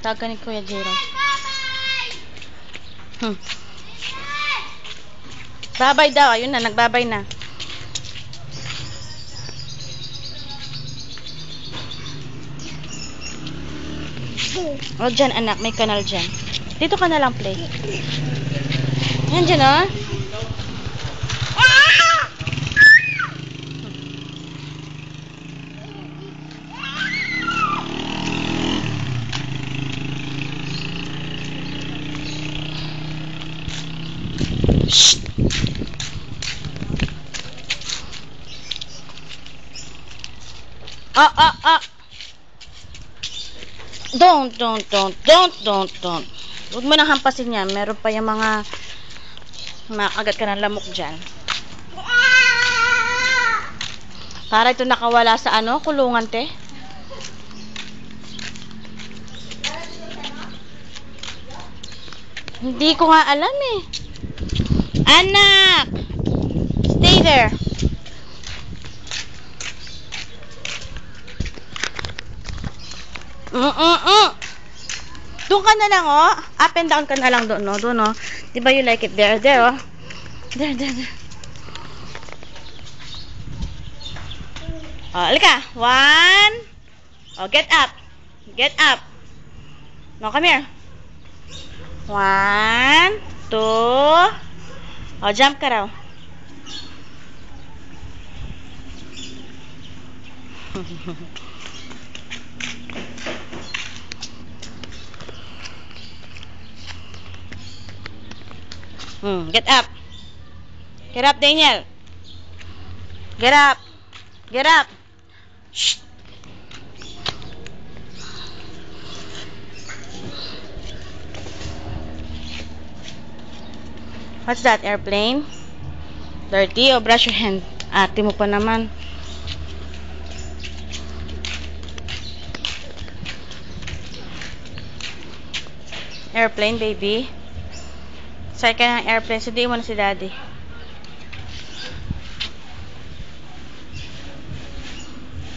Tawag ka ni Kuya Jero. Babay daw. Ayun na, nagbabay na. O, dyan anak. May kanal dyan. Dito ka na lang play. Yan dyan, oh. Shh. Don't. Huwag mo nang hampasin yan. Meron pa yung mga makagat ka ng lamok dyan. Para ito nakawala sa ano, kulungan, te. Hindi ko nga alam eh. Anak! Stay there. Doon ka na lang, oh. Up and down ka na lang doon, no? Doon, oh. Diba you like it? There, oh. There. Oh, alika. 1. Oh, get up. Get up. No, come here. 1, 2. Oh, jump ka raw. Get up. Get up, Daniel. Get up. Get up. Shh. What's that, airplane? Dirty? Oh, brush your hand. Ate mo pa naman. Airplane, baby. Sakay ka ng airplane. Sundiin mo na si daddy.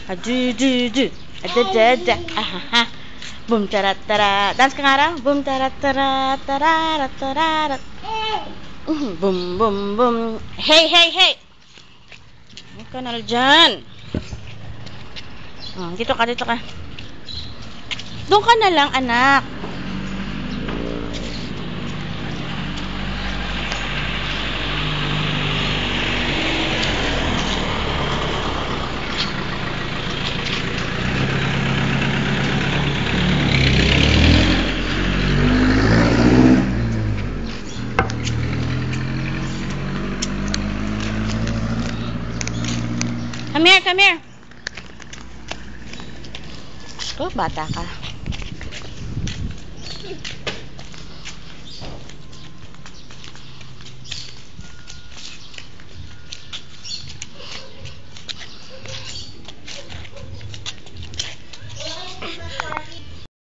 Adu. Adadada. Ahaha. Boom, tarat-tara. Dance ka nga raw. Boom, tarat-tara. Tararat-tararat. Boom. Hey. May kanal dyan. Dito ka. Doon ka na lang, anak. Come here. Oh, bata ka.